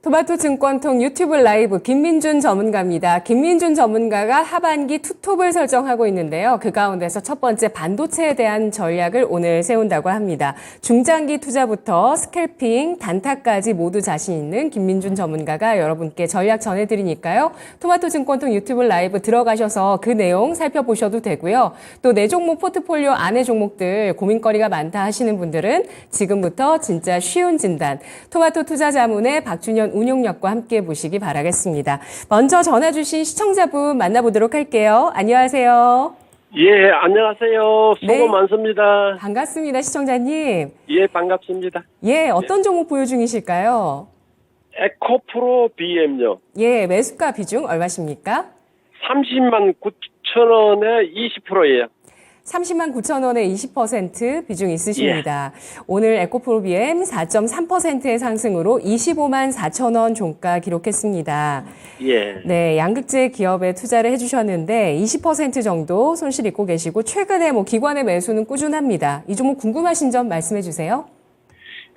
토마토 증권통 유튜브 라이브 김민준 전문가입니다. 김민준 전문가가 하반기 투톱을 설정하고 있는데요. 그 가운데서 첫 번째 반도체에 대한 전략을 오늘 세운다고 합니다. 중장기 투자부터 스캘핑, 단타까지 모두 자신 있는 김민준 전문가가 여러분께 전략 전해드리니까요. 토마토 증권통 유튜브 라이브 들어가셔서 그 내용 살펴보셔도 되고요. 또 내 종목 포트폴리오 안의 종목들 고민거리가 많다 하시는 분들은 지금부터 진짜 쉬운 진단, 토마토 투자 자문의 박준현 운용력과 함께 보시기 바라겠습니다. 먼저 전화 주신 시청자분 만나보도록 할게요. 안녕하세요. 예, 안녕하세요. 수고 네. 많습니다. 반갑습니다, 시청자님. 예, 반갑습니다. 예, 어떤 종목 보유 중이실까요? 에코프로 BM요. 예, 매수가 비중 얼마십니까? 30만 9천 원에 20%예요. 30만 9천 원에 20% 비중 있으십니다. 오늘 에코프로 BM 4.3%의 상승으로 25만 4천 원 종가 기록했습니다. 예. 네, 양극재 기업에 투자를 해주셨는데 20% 정도 손실 입고 계시고 최근에 기관의 매수는 꾸준합니다. 이 종목 궁금하신 점 말씀해 주세요.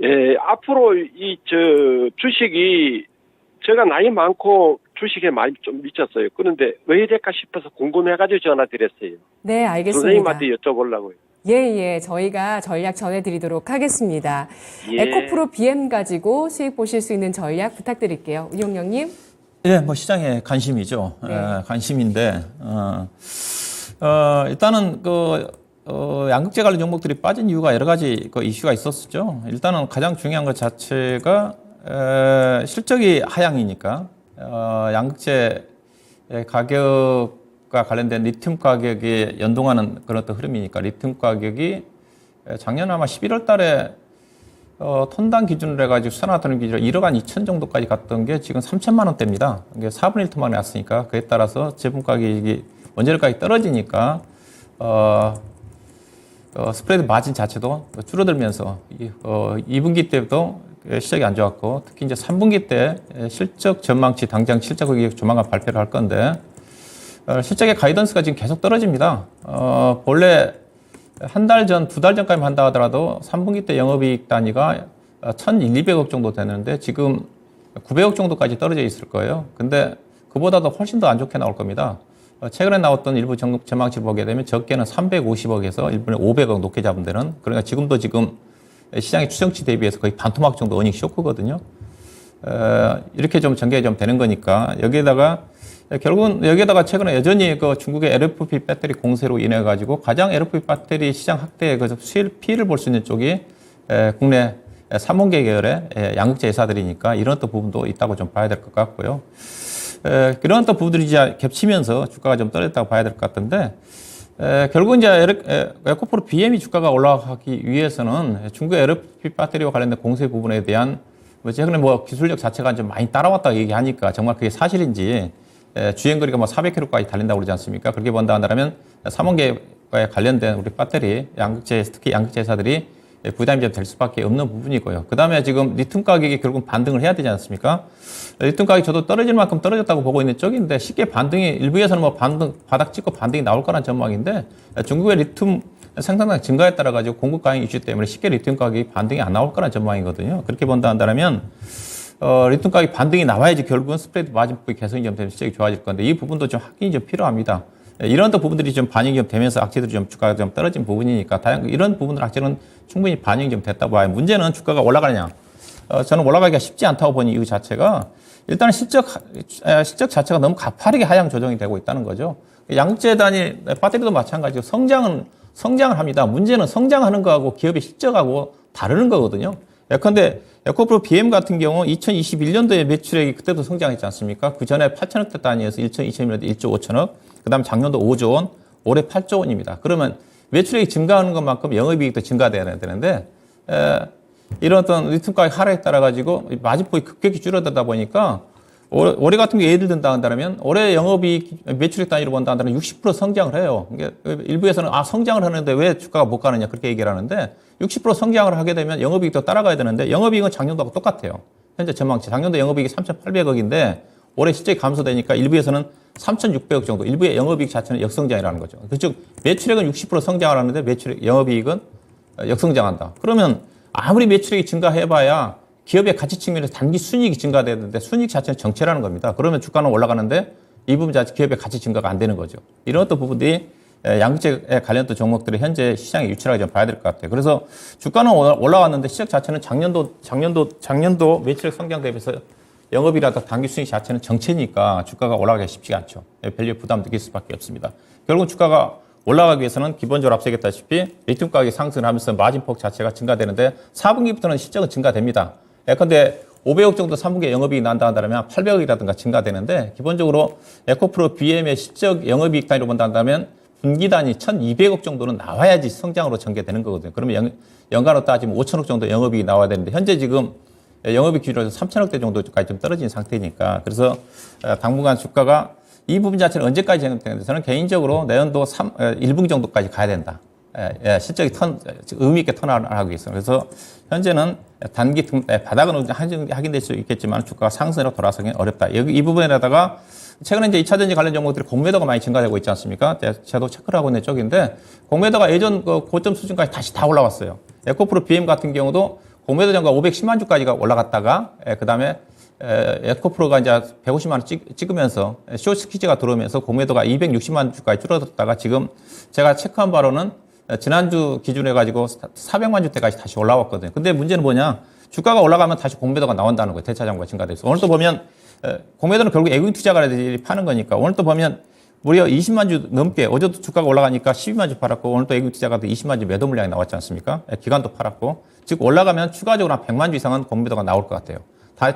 예, 앞으로 주식이 제가 나이 많고 주식에 많이 좀 미쳤어요. 그런데 왜 이럴까 싶어서 궁금해가지고 전화 드렸어요. 네, 알겠습니다. 선생님한테 여쭤보려고요. 예, 저희가 전략 전해드리도록 하겠습니다. 예. 에코프로 BM 가지고 수익 보실 수 있는 전략 부탁드릴게요. 운용령님. 예, 시장에 관심이죠. 네. 관심인데, 일단은 양극재 관련 종목들이 빠진 이유가 여러 가지 이슈가 있었죠. 일단은 가장 중요한 것 자체가, 실적이 하향이니까, 양극재 가격과 관련된 리튬 가격에 연동하는 그런 어떤 흐름이니까, 리튬 가격이 작년 아마 11월 달에 톤당 기준으로 해가지고 수산화돈 기준으로 1억 한 2천 정도까지 갔던 게 지금 3천만 원대입니다. 이게 4분의 1 토막이 났으니까 그에 따라서 제품 가격이 원재료 가격이 떨어지니까 스프레드 마진 자체도 줄어들면서 2분기 때도 시작이 안 좋았고 특히 이제 3분기 때 실적 전망치 당장 실적 의견 조만간 발표를 할 건데 실적의 가이던스가 지금 계속 떨어집니다. 본래 한 달 전, 두 달 전까지 한다 하더라도 3분기 때 영업이익 단위가 1,200억 정도 되는데 지금 900억 정도까지 떨어져 있을 거예요. 근데 그보다도 훨씬 더 안 좋게 나올 겁니다. 최근에 나왔던 일부 전망치를 보게 되면 적게는 350억에서 일본에 500억 높게 잡은 데는 그러니까 지금 시장의 추정치 대비해서 거의 반토막 정도 어닝 쇼크거든요. 이렇게 좀 전개가 좀 되는 거니까 결국은 여기에다가 최근에 여전히 중국의 LFP 배터리 공세로 인해 가지고 가장 LFP 배터리 시장 확대에 피해를 볼 수 있는 쪽이 국내 3원계 계열의 양극재 회사들이니까 이런 또 부분도 있다고 좀 봐야 될 것 같고요. 그런 또 부분들이 이제 겹치면서 주가가 좀 떨어졌다고 봐야 될 것 같은데 결국 이제 에코프로 BM이 주가가 올라가기 위해서는 중국의 LFP 배터리와 관련된 공세 부분에 대한 최근에 기술력 자체가 좀 많이 따라왔다고 얘기하니까 정말 그게 사실인지 주행거리가 400km까지 달린다고 그러지 않습니까? 그렇게 본다 한다면 3원계에 관련된 우리 배터리, 특히 양극재 회사들이 부담이 좀 될 수밖에 없는 부분이고요. 그 다음에 지금 리튬 가격이 결국 반등을 해야 되지 않습니까? 리튬 가격이 저도 떨어질 만큼 떨어졌다고 보고 있는 쪽인데 쉽게 일부에서는 바닥 찍고 반등이 나올 거란 전망인데 중국의 리튬 생산량 증가에 따라 가지고 공급 과잉 이슈 때문에 쉽게 리튬 가격이 반등이 안 나올 거란 전망이거든요. 그렇게 본다 한다면 리튬 가격 반등이 나와야지 결국은 스프레드 마진 부분이 개선이 좀 되면 실적이 좋아질 건데 이 부분도 좀 확인이 좀 필요합니다. 이런 또 부분들이 좀 반영이 좀 되면서 악재들이 좀 주가가 좀 떨어진 부분이니까 이런 부분들 악재는 충분히 반영이 좀 됐다고 봐요. 문제는 주가가 올라가느냐. 저는 올라가기가 쉽지 않다고 보니 이유 자체가 일단 실적 자체가 너무 가파르게 하향 조정이 되고 있다는 거죠. 양극재 단위 배터리도 마찬가지고 성장을 합니다. 문제는 성장하는 거하고 기업의 실적하고 다르는 거거든요. 예컨대 에코프로 BM 같은 경우 2021년도에 매출액이 그때도 성장했지 않습니까? 그 전에 8천억대 단위에서 2021년도 1조 5천억, 그 다음 작년도 5조 원, 올해 8조 원입니다. 그러면 매출액이 증가하는 것만큼 영업이익도 증가돼야 되는데 이런 어떤 리튬 가격 하락에 따라 가지고 마진폭이 급격히 줄어들다 보니까 올해 같은 경우 예를 든다 한다면 올해 영업이익 매출액 단위로 본다 한다면 60% 성장을 해요. 일부에서는 성장을 하는데 왜 주가가 못 가느냐 그렇게 얘기를 하는데 60% 성장을 하게 되면 영업이익도 따라가야 되는데 영업이익은 작년도하고 똑같아요. 현재 전망치 작년도 영업이익이 3,800억인데 올해 실적이 감소되니까 일부에서는 3,600억 정도 일부의 영업이익 자체는 역성장이라는 거죠. 즉 매출액은 60% 성장을 하는데 영업이익은 역성장한다. 그러면 아무리 매출액이 증가해봐야 기업의 가치 측면에서 단기 순이익이 증가되는데 순이익 자체는 정체라는 겁니다. 그러면 주가는 올라가는데 이 부분 자체 기업의 가치 증가가 안 되는 거죠. 이런 어떤 부분들이 양극재에 관련된 종목들이 현재 시장에 유출하게 좀 봐야 될 것 같아요. 그래서 주가는 올라왔는데 시작 자체는 작년도 매출액 성장 대비해서 영업이라든가 단기 수익 자체는 정체니까 주가가 올라가기가 쉽지가 않죠. 밸류 부담 느낄 수밖에 없습니다. 결국 주가가 올라가기 위해서는 기본적으로 앞서 얘기했다시피 리튬 가격이 상승하면서 마진폭 자체가 증가되는데 4분기부터는 실적은 증가됩니다. 예컨대 500억 정도 3분기에 영업이익이 난다 한다면 800억이라든가 증가되는데 기본적으로 에코프로 BM의 실적 영업이익 단위로 본다 한다면 분기 단위 1,200억 정도는 나와야지 성장으로 전개되는 거거든요. 그러면 연간으로 따지면 5천억 정도 영업이익이 나와야 되는데 현재 지금 영업이익 기준으로 해서 3천억대 정도까지 좀 떨어진 상태니까 그래서 당분간 주가가 이 부분 자체는 언제까지 진행되는데 저는 개인적으로 내년도 1분기 정도까지 가야 된다. 실적이 의미 있게 턴을 하고 있어요. 그래서 현재는 단기 바닥은 확인될 수 있겠지만 주가가 상승으로 돌아서기는 어렵다. 이 부분에다가 최근에 이제 2차전지 관련 종목들이 공매도가 많이 증가되고 있지 않습니까? 저도 체크를 하고 있는 쪽인데 공매도가 예전 그 고점 수준까지 다시 다 올라왔어요. 에코프로 BM 같은 경우도 공매도 전가 510만 주까지가 올라갔다가 그다음에 에코프로가 이제 150만 원 찍으면서 쇼스퀴즈가 들어오면서 공매도가 260만 주까지 줄어들었다가 지금 제가 체크한 바로는 지난주 기준해 가지고 400만 주대까지 다시 올라왔거든요. 근데 문제는 뭐냐? 주가가 올라가면 다시 공매도가 나온다는 거예요. 대차장과 증가돼서. 오늘 또 보면 공매도는 결국 에quity 투자가들이 파는 거니까 오늘 또 보면 무려 20만 주 넘게 어제도 주가가 올라가니까 12만 주 팔았고 오늘 또 에quity 투자가들 20만 주 매도 물량이 나왔지 않습니까? 기간도 팔았고 즉 올라가면 추가적으로 한 100만 주 이상은 공매도가 나올 것 같아요.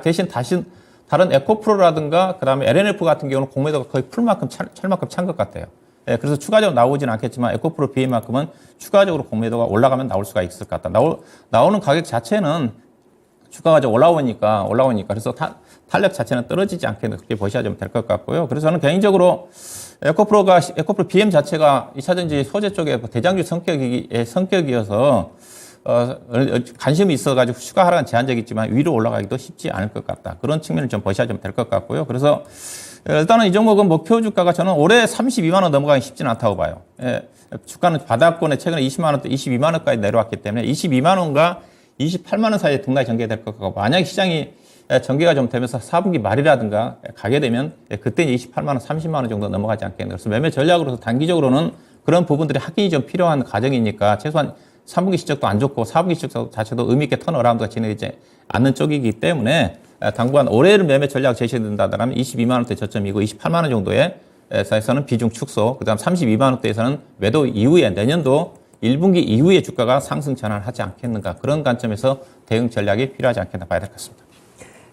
대신 다른 에코프로라든가 그다음에 LNF 같은 경우는 공매도가 거의 풀만큼 찰만큼 찬 것 같아요. 그래서 추가적으로 나오지는 않겠지만 에코프로 BM만큼은 추가적으로 공매도가 올라가면 나올 수가 있을 것 같다. 나오는 가격 자체는 주가가 좀 올라오니까 그래서 탄력 자체는 떨어지지 않게 그렇게 보셔야 좀 될 것 같고요. 그래서 저는 개인적으로 에코프로 BM 자체가 2차전지 소재 쪽에 대장주 성격이어서 관심이 있어가지고 추가 하락은 제한적이지만 위로 올라가기도 쉽지 않을 것 같다. 그런 측면을 좀 보셔야 좀 될 것 같고요. 그래서 일단은 이 종목은 목표 주가가 저는 올해 32만 원 넘어가기 쉽지는 않다고 봐요. 주가는 바닥권에 최근에 20만 원대 22만 원까지 내려왔기 때문에 22만 원과 28만 원 사이에 등락이 전개될 것 같고 만약에 시장이 전개가 좀 되면서 4분기 말이라든가 가게 되면 그때 28만 원, 30만 원 정도 넘어가지 않겠나. 그래서 매매 전략으로서 단기적으로는 그런 부분들이 확인이 좀 필요한 과정이니까 최소한 3분기 실적도 안 좋고 4분기 실적 자체도 의미 있게 턴어라운드가 진행되지 않는 쪽이기 때문에 당분간 올해를 매매 전략 제시된다면 22만 원대 저점이고 28만 원 정도의 에서는 비중 축소, 그다음 32만 원대에서는 매도 이후에 내년도 1분기 이후에 주가가 상승 전환을 하지 않겠는가 그런 관점에서 대응 전략이 필요하지 않겠나 봐야 될 것 같습니다.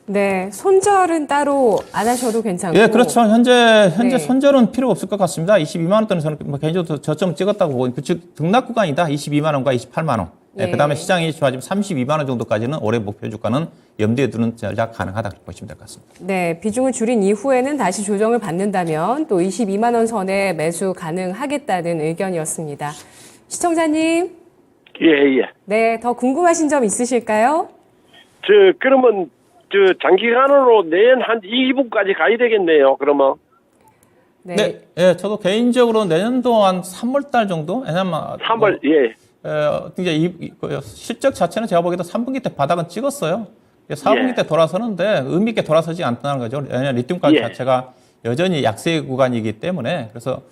네, 손절은 따로 안 하셔도 괜찮고. 예, 그렇죠. 현재 네. 손절은 필요 없을 것 같습니다. 22만 원대는 저는 개인적으로 저점 찍었다고 보고, 즉 등락 구간이다. 22만 원과 28만 원. 예. 그다음에 시장이 좋아지면 32만 원 정도까지는 올해 목표 주가는 염두에 두는 전략 가능하다 그렇게 보시면 될 것 같습니다. 네, 비중을 줄인 이후에는 다시 조정을 받는다면 또 22만 원 선에 매수 가능하겠다는 의견이었습니다. 시청자님. 예. 네, 더 궁금하신 점 있으실까요? 그러면 장기간으로 내년 한 2분까지 가야 되겠네요. 그러면. 네. 예, 저도 개인적으로 내년도 한 3월 달 정도? 왜냐면 3월, 예. 이제 실적 자체는 제가 보기에도 3분기 때 바닥은 찍었어요. 4분기 예. 때 돌아서는데 의미 있게 돌아서지 않다는 거죠. 왜냐하면 리튬 가격 예. 자체가 여전히 약세 구간이기 때문에 그래서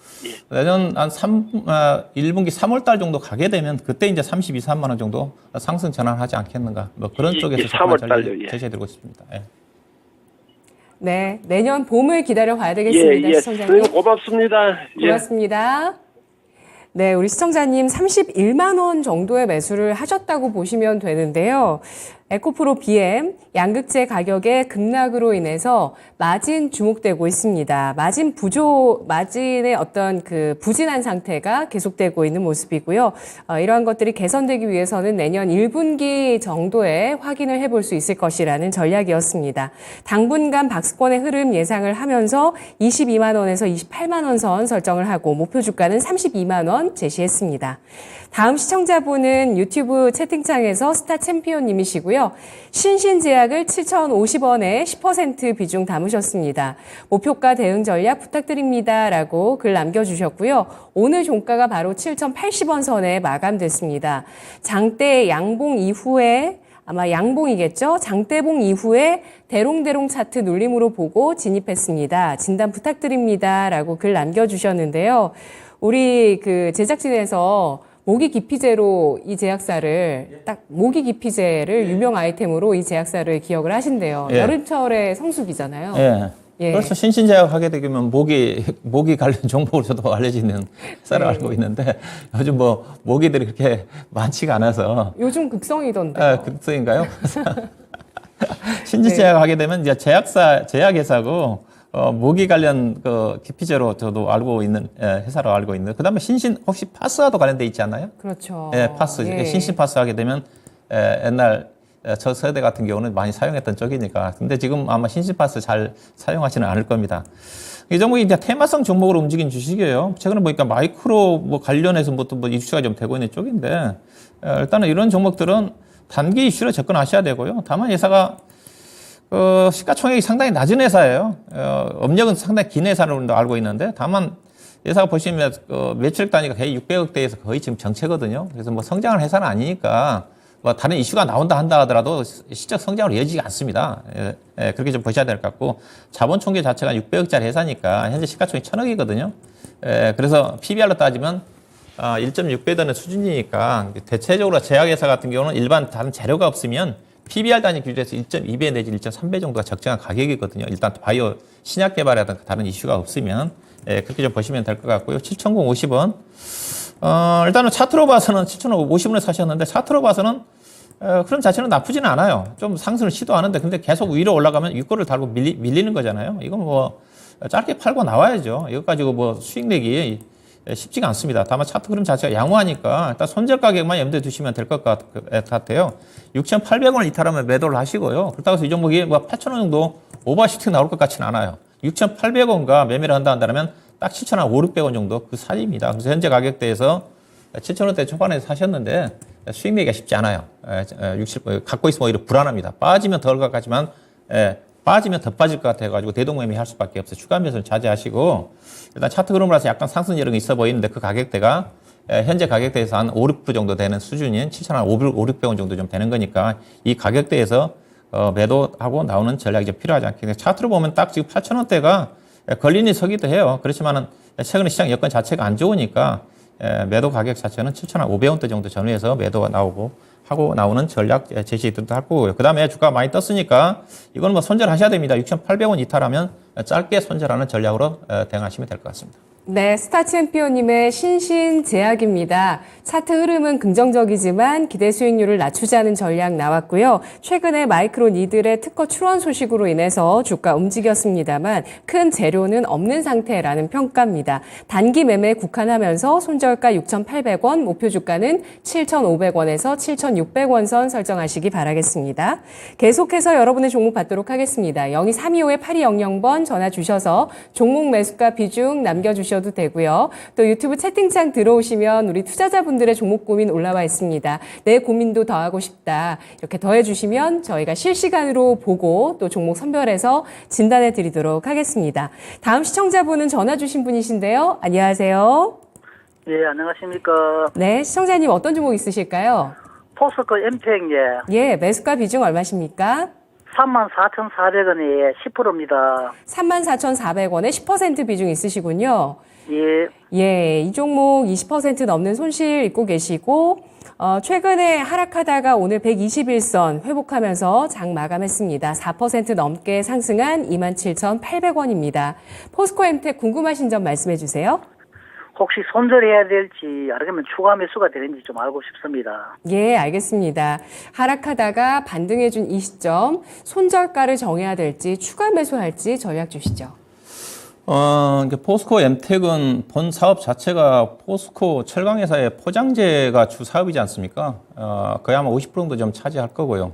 내년 한 1분기 3월 달 정도 가게 되면 그때 이제 32, 3만 원 정도 상승 전환하지 않겠는가. 뭐 그런 쪽에서 3월 달요. 예. 제시해드리고 싶습니다. 예. 네, 내년 봄을 기다려 봐야 되겠습니다. 예. 시청자님. 선생님 고맙습니다. 고맙습니다. 네, 우리 시청자님 31만 원 정도의 매수를 하셨다고 보시면 되는데요. 에코프로 BM 양극재 가격의 급락으로 인해서 마진 주목되고 있습니다. 마진의 어떤 그 부진한 상태가 계속되고 있는 모습이고요. 이러한 것들이 개선되기 위해서는 내년 1분기 정도에 확인을 해볼 수 있을 것이라는 전략이었습니다. 당분간 박스권의 흐름 예상을 하면서 22만 원에서 28만 원 선 설정을 하고 목표 주가는 32만 원 제시했습니다. 다음 시청자분은 유튜브 채팅창에서 스타 챔피언님이시고요. 신신제약을 7,050원에 10% 비중 담으셨습니다. 목표가 대응 전략 부탁드립니다. 라고 글 남겨주셨고요. 오늘 종가가 바로 7,080원 선에 마감됐습니다. 장대 양봉 이후에 아마 양봉이겠죠. 장대봉 이후에 대롱대롱 차트 눌림으로 보고 진입했습니다. 진단 부탁드립니다라고 글 남겨주셨는데요. 우리 그 제작진에서 모기 기피제로 이 제약사를 딱 모기 기피제를 유명 아이템으로 이 제약사를 기억을 하신대요. 예. 여름철의 성수기잖아요. 예. 예. 그래서 신신제약 하게 되면 모기 관련 종목으로 저도 알려지는 쌀을 알고 있는데 요즘 뭐 모기들이 그렇게 많지가 않아서 요즘 극성이던데. 극성인가요? 신신제약 하게 되면 이제 제약회사고 모기 관련 그 기피제로 저도 알고 있는 회사로 알고 있는데 그다음에 신신 혹시 파스와도 관련돼 있지 않나요? 그렇죠. 예, 파스 예. 신신 파스 하게 되면 옛날 저 세대 같은 경우는 많이 사용했던 쪽이니까. 근데 지금 아마 신신파스 잘 사용하지는 않을 겁니다. 이 종목이 이제 테마성 종목으로 움직인 주식이에요. 최근에 보니까 마이크로 뭐 관련해서 뭐 이슈가 좀 되고 있는 쪽인데, 일단은 이런 종목들은 단기 이슈로 접근하셔야 되고요. 다만 회사가 시가총액이 상당히 낮은 회사예요. 업력은 상당히 긴 회사로 알고 있는데, 다만 회사가 보시면 매출액 단위가 거의 600억대에서 거의 지금 정체거든요. 그래서 뭐 성장을 회사는 아니니까 뭐 다른 이슈가 나온다 한다 하더라도 실적 성장으로 이어지지 않습니다. 그렇게 좀 보셔야 될 것 같고, 자본 총계 자체가 600억짜리 회사니까 현재 시가총액 1000억이거든요. 그래서 PBR로 따지면 1.6배 되는 수준이니까 대체적으로 제약회사 같은 경우는 일반 다른 재료가 없으면 PBR 단위 기준에서 1.2배 내지 1.3배 정도가 적정한 가격이거든요. 일단 바이오 신약 개발이라든가 다른 이슈가 없으면 그렇게 좀 보시면 될 것 같고요. 7,050원. 일단은 차트로 봐서는 7,050원에 사셨는데 차트로 봐서는 그런 자체는 나쁘지는 않아요. 좀 상승을 시도하는데 근데 계속 위로 올라가면 윗골을 달고 밀리는 거잖아요. 이건 뭐 짧게 팔고 나와야죠. 이거 가지고 뭐 수익 내기 쉽지가 않습니다. 다만 차트 그림 자체가 양호하니까 일단 손절 가격만 염두에 두시면 될 것 같아요. 6,800원을 이탈하면 매도를 하시고요. 그렇다고 해서 이 종목이 뭐 8,000원 정도 오버슈트 나올 것 같지는 않아요. 6,800원과 매매를 한다면 딱 7,500원 정도 그 사이입니다. 그래서 현재 가격대에서 7,000원대 초반에 사셨는데 수익 내기가 쉽지 않아요. 갖고 있으면 오히려 불안합니다. 빠지면 덜 것 같지만 빠지면 더 빠질 것 같아가지고 대동매매 할 수밖에 없어요. 추가 매수는 자제하시고 일단 차트 그림으로서 약간 상승 여력이 있어 보이는데 그 가격대가 현재 가격대에서 한 5, 6% 정도 되는 수준인 7,500원 정도 좀 되는 거니까 이 가격대에서 매도하고 나오는 전략이 좀 필요하지 않겠냐. 차트로 보면 딱 지금 8,000원대가 걸린이 서기도 해요. 그렇지만은 최근에 시장 여건 자체가 안 좋으니까 매도 가격 자체는 7,500원대 정도 전후해서 매도가 나오고 하고 나오는 전략 제시도 할 거고요. 그 다음에 주가가 많이 떴으니까 이건 뭐 손절하셔야 됩니다. 6,800원 이탈하면 짧게 손절하는 전략으로 대응하시면 될 것 같습니다. 네, 스타 챔피언님의 신신제약입니다. 차트 흐름은 긍정적이지만 기대 수익률을 낮추자는 전략 나왔고요. 최근에 마이크로 니들의 특허 출원 소식으로 인해서 주가 움직였습니다만 큰 재료는 없는 상태라는 평가입니다. 단기 매매에 국한하면서 손절가 6,800원, 목표 주가는 7,500원에서 7,600원 선 설정하시기 바라겠습니다. 계속해서 여러분의 종목 받도록 하겠습니다. 023255-8200번 전화 주셔서 종목 매수가 비중 남겨주셔도 되고요. 또 유튜브 채팅창 들어오시면 우리 투자자분들의 종목 고민 올라와 있습니다. 내 고민도 더하고 싶다. 이렇게 더해주시면 저희가 실시간으로 보고 또 종목 선별해서 진단해 드리도록 하겠습니다. 다음 시청자분은 전화 주신 분이신데요. 안녕하세요. 예, 안녕하십니까. 네, 시청자님 어떤 종목 있으실까요? 포스코 엠팩, 예. 예, 매수가 비중 얼마십니까? 34,400원에 10%입니다. 34,400원에 10% 비중 있으시군요. 예, 예, 이 종목 20% 넘는 손실 입고 계시고 최근에 하락하다가 오늘 121선 회복하면서 장 마감했습니다. 4% 넘게 상승한 27,800원입니다. 포스코 엠텍 궁금하신 점 말씀해 주세요. 혹시 손절해야 될지, 아니면 추가 매수가 되는지 좀 알고 싶습니다. 예, 알겠습니다. 하락하다가 반등해준 이 시점, 손절가를 정해야 될지 추가 매수할지 전략 주시죠. 이제 포스코 엠텍은 본 사업 자체가 포스코 철강회사의 포장재가 주 사업이지 않습니까? 거의 아마 50% 정도 좀 차지할 거고요.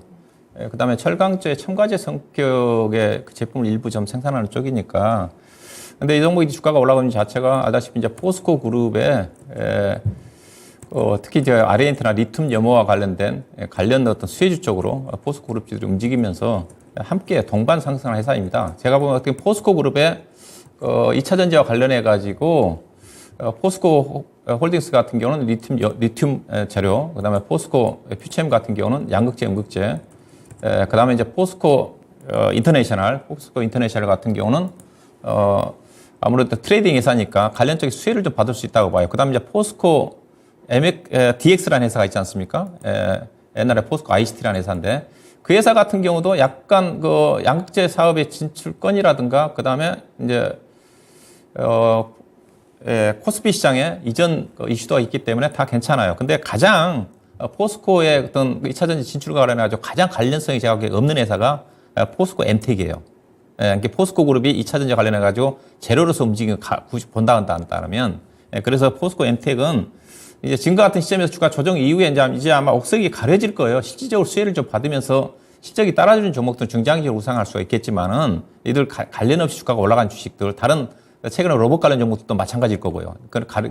그 다음에 철강재 첨가제 성격의 그 제품을 일부 좀 생산하는 쪽이니까. 근데 이 종목이 주가가 올라가는 자체가 알다시피 이제 포스코 그룹의 특히 이제 아르헨티나 리튬 염호와 관련된 관련 어떤 수혜주 쪽으로 포스코 그룹주들이 움직이면서 함께 동반 상승한 회사입니다. 제가 보면 어떻게 포스코 그룹의 2차 전지와 관련해 가지고 포스코 홀딩스 같은 경우는 리튬 재료, 그다음에 포스코 퓨체엠 같은 경우는 양극재, 음극재, 그다음에 이제 포스코 인터내셔널 같은 경우는 아무래도 트레이딩 회사니까 관련적인 수혜를 좀 받을 수 있다고 봐요. 그다음에 이제 포스코 DX라는 회사가 있지 않습니까? 옛날에 포스코 ICT라는 회사인데 그 회사 같은 경우도 약간 그 양극재 사업의 진출권이라든가 그다음에 이제 코스피 시장에 이전 이슈도 있기 때문에 다 괜찮아요. 근데 가장 포스코의 어떤 2차전지 진출과 관련해가지고 가장 관련성이 제가 보기에 없는 회사가 포스코 엠텍이에요. 그러니까 포스코 그룹이 2차전지 관련해가지고 재료로서 움직이는 본다 한다면 그래서 포스코 엠텍은 이제 지금과 같은 시점에서 주가 조정 이후에 이제 아마 옥석이 가려질 거예요. 실질적으로 수혜를 좀 받으면서 실적이 따라주는 종목들은 중장기적으로 우상할 수가 있겠지만은 이들 관련 없이 주가가 올라간 주식들 다른 최근에 로봇 관련 종목들도 마찬가지일 거고요.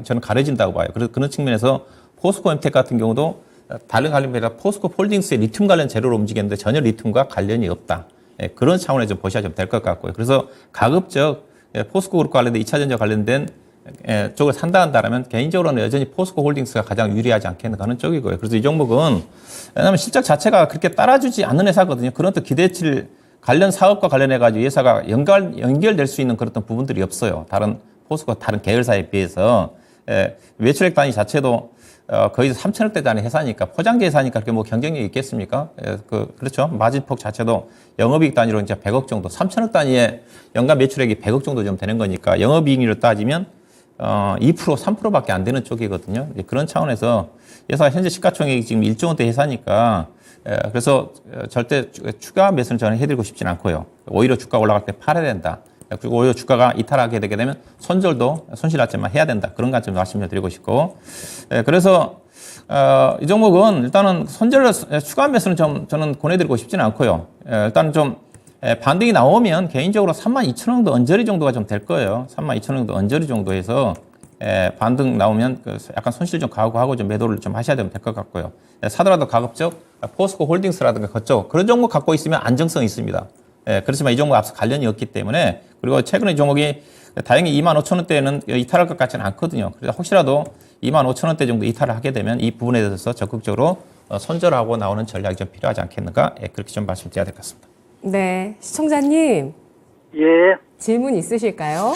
저는 가려진다고 봐요. 그래서 그런 측면에서 포스코 엠텍 같은 경우도 다른 관련보다 포스코 홀딩스의 리튬 관련 재료로 움직이는데 전혀 리튬과 관련이 없다. 그런 차원에서 좀 보셔야 좀 될 것 같고요. 그래서 가급적 포스코 그룹 관련된 2차전지 관련된 쪽을 산다 한다면 개인적으로는 여전히 포스코 홀딩스가 가장 유리하지 않겠는가 하는 쪽이고요. 그래서 이 종목은 왜냐하면 실적 자체가 그렇게 따라주지 않는 회사거든요. 그런 또 기대치를 관련 사업과 관련해가지고 이 회사가 연결될 수 있는 그런 부분들이 없어요. 다른 포스코 다른 계열사에 비해서 매출액 단위 자체도 거의 3천억대 단위 회사니까 포장재 회사니까 그렇게 뭐 경쟁력이 있겠습니까? 그렇죠. 마진폭 자체도 영업이익 단위로 이제 100억 정도, 3천억 단위의 연간 매출액이 100억 정도 좀 되는 거니까 영업이익률로 따지면 2%, 3%밖에 안 되는 쪽이거든요. 그런 차원에서 회사가 현재 시가총액이 지금 1조 원대 회사니까 그래서 절대 추가 매수는 저는 해드리고 싶진 않고요. 오히려 주가 올라갈 때 팔아야 된다. 그리고 오히려 주가가 이탈하게 되게 되면 손절도 손실 났지만 해야 된다. 그런 관점 말씀을 드리고 싶고. 그래서 이 종목은 일단은 손절 추가 매수는 좀 저는 권해드리고 싶지는 않고요. 일단 좀 반등이 나오면 개인적으로 32,000원 정도 언저리 정도가 좀 될 거예요. 32,000원 정도 언저리 정도에서 반등 나오면 약간 손실 좀 각오하고 좀 매도를 좀 하셔야 되면 될 것 같고요. 사더라도 가급적 포스코 홀딩스라든가 그쪽 그런 종목 갖고 있으면 안정성이 있습니다. 그렇지만 이 종목 앞서 관련이 없기 때문에 그리고 최근에 이 종목이 다행히 25,000원대는 이탈할 것 같지는 않거든요. 그래서 혹시라도 25,000원대 정도 이탈을 하게 되면 이 부분에 대해서 적극적으로 손절하고 나오는 전략이 좀 필요하지 않겠는가 그렇게 좀 말씀드려야 될 것 같습니다. 네, 시청자님 예, 질문 있으실까요?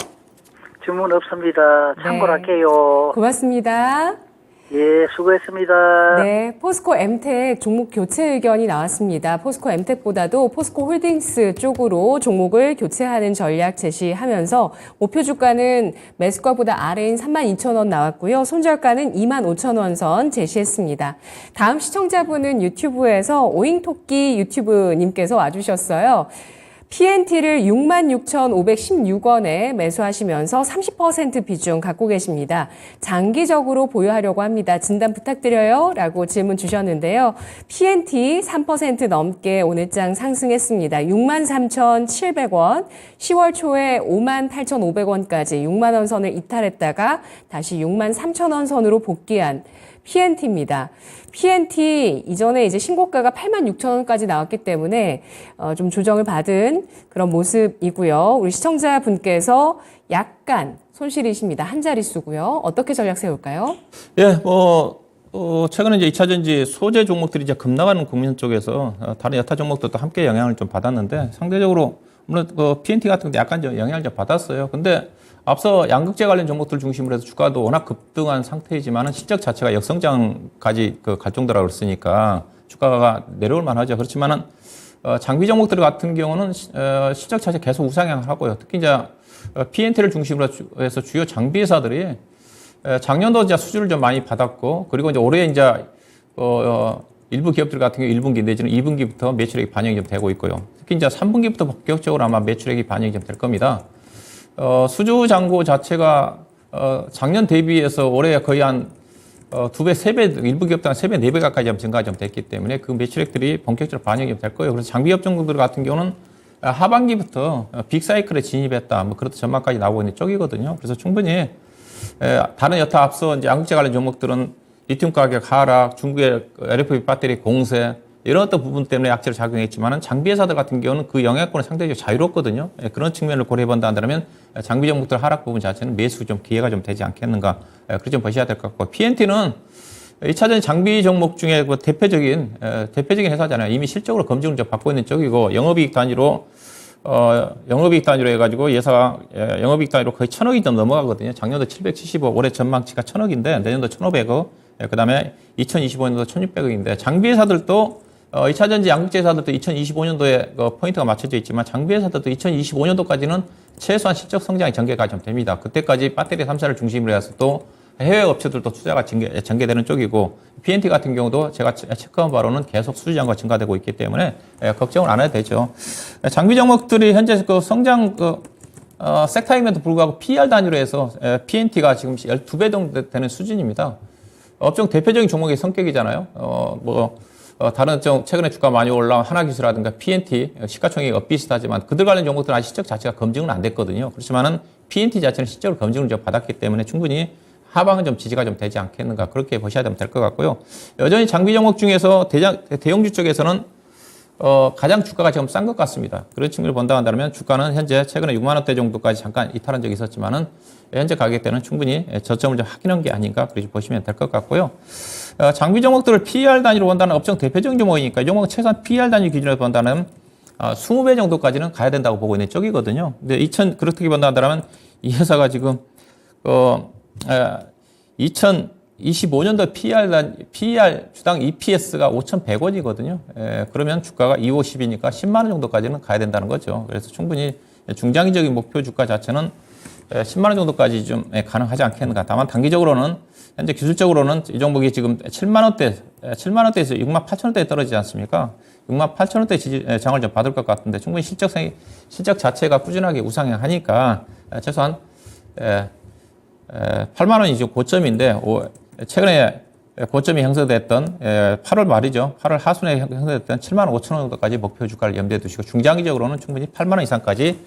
주문 없습니다. 참고로 네. 할게요. 고맙습니다. 예, 수고했습니다. 네, 포스코 엠텍 종목 교체 의견이 나왔습니다. 포스코 엠텍보다도 포스코 홀딩스 쪽으로 종목을 교체하는 전략 제시하면서 목표 주가는 매수가보다 아래인 32,000원 나왔고요. 손절가는 25,000원 선 제시했습니다. 다음 시청자분은 유튜브에서 오잉토끼 유튜브님께서 와주셨어요. PNT를 66,516원에 매수하시면서 30% 비중 갖고 계십니다. 장기적으로 보유하려고 합니다. 진단 부탁드려요. 라고 질문 주셨는데요. PNT 3% 넘게 오늘장 상승했습니다. 63,700원, 10월 초에 58,500원까지 6만원 선을 이탈했다가 다시 63,000원 선으로 복귀한 PNT입니다. PNT 이전에 이제 신고가가 86,000원까지 나왔기 때문에 좀 조정을 받은 그런 모습이고요. 우리 시청자분께서 약간 손실이십니다. 한 자릿수고요. 어떻게 전략 세울까요? 예, 최근에 이제 2차전지 소재 종목들이 이제 급락하는 국면 쪽에서 다른 여타 종목들도 함께 영향을 좀 받았는데 상대적으로 물론 PNT 같은 데 약간 좀 영향을 좀 받았어요. 근데 앞서 양극재 관련 종목들 중심으로 해서 주가도 워낙 급등한 상태이지만은 실적 자체가 역성장까지 갈 정도라고 그랬으니까 주가가 내려올 만하죠. 그렇지만은 장비 종목들 같은 경우는 실적 자체 계속 우상향을 하고요. 특히 이제 PNT를 중심으로 해서 주요 장비 회사들이 작년도 이제 수주를 좀 많이 받았고 그리고 이제 올해 이제 일부 기업들 같은 경우 1분기 내지는 2분기부터 매출액이 반영이 좀 되고 있고요. 특히 이제 3분기부터 본격적으로 아마 매출액이 반영이 좀 될 겁니다. 수주 잔고 자체가 작년 대비해서 올해 거의 한 2배, 3배, 일부 기업들 한 3배, 4배 가까이 좀 증가가 좀 됐기 때문에 그 매출액들이 본격적으로 반영이 될 거예요. 그래서 장비업 종목들 같은 경우는 하반기부터 빅사이클에 진입했다. 뭐 그렇다 전망까지 나오고 있는 쪽이거든요. 그래서 충분히 다른 여타 앞서 이제 양극재 관련 종목들은 리튬 가격 하락, 중국의 LFP 배터리 공세, 이런 어떤 부분 때문에 약세를 작용했지만은 장비 회사들 같은 경우는 그 영향권은 상당히 자유롭거든요. 그런 측면을 고려해 본다 한다면 장비 종목들 하락 부분 자체는 매수 좀 기회가 좀 되지 않겠는가. 그렇게 좀 보셔야 될 것 같고 PNT는 2차전 장비 종목 중에 그 대표적인 회사잖아요. 이미 실적으로 검증을 좀 받고 있는 쪽이고 영업이익 단위로 해가지고 영업이익 단위로 거의 1,000억이 좀 넘어가거든요. 작년도 775억, 올해 전망치가 1,000억인데 내년도 1,500억, 그 다음에 2025년도 1,600억인데 장비 회사들도 2차전지 양극재 회사들도 2025년도에 그 포인트가 맞춰져 있지만 장비 회사들도 2025년도까지는 최소한 실적 성장이 전개가 좀 됩니다. 그때까지 배터리 3사를 중심으로 해서 또 해외 업체들도 투자가 전개되는 쪽이고 PNT 같은 경우도 제가 체크한 바로는 계속 수주 잔고가 증가되고 있기 때문에 걱정을 안 해도 되죠. 장비 종목들이 현재 그 성장 섹터임에도 불구하고 PER 단위로 해서 PNT가 지금 12배 정도 되는 수준입니다. 업종 대표적인 종목의 성격이잖아요. 다른 최근에 주가 많이 올라온 하나기술이라든가 PNT, 시가총액이 비슷하지만 그들 관련 종목들은 아직 실적 자체가 검증은 안 됐거든요. 그렇지만은 PNT 자체는 실적으로 검증을 좀 받았기 때문에 충분히 하방은 좀 지지가 좀 되지 않겠는가 그렇게 보셔야 되면 될 것 같고요. 여전히 장비 종목 중에서 대형주 쪽에서는 가장 주가가 지금 싼 것 같습니다. 그런 측면을 본다 한다면 주가는 현재 최근에 6만 원대 정도까지 잠깐 이탈한 적이 있었지만은 현재 가격대는 충분히 저점을 좀 확인한 게 아닌가 그렇게 보시면 될 것 같고요. 장비 종목들을 PER 단위로 본다는 업종 대표적인 종목이니까 이 종목은 최소한 PER 단위 기준으로 본다는 20배 정도까지는 가야 된다고 보고 있는 쪽이거든요. 근데 그렇게 본다 한다면 이 회사가 지금 2025년도 PER 주당 EPS가 5,100원이거든요. 그러면 주가가 250이니까 10만 원 정도까지는 가야 된다는 거죠. 그래서 충분히 중장기적인 목표 주가 자체는 10만 원 정도까지 좀 가능하지 않겠는가. 다만 단기적으로는 현재 기술적으로는 이 종목이 지금 7만 원대에서 6만 8천 원대에 떨어지지 않습니까? 6만 8천 원대 장을 좀 받을 것 같은데 충분히 실적 자체가 꾸준하게 우상향하니까 최소한 8만 원이 지금 고점인데 최근에 고점이 형성됐던 8월 말이죠. 8월 하순에 형성됐던 7만 5천 원 정도까지 목표 주가를 염두에 두시고 중장기적으로는 충분히 8만 원 이상까지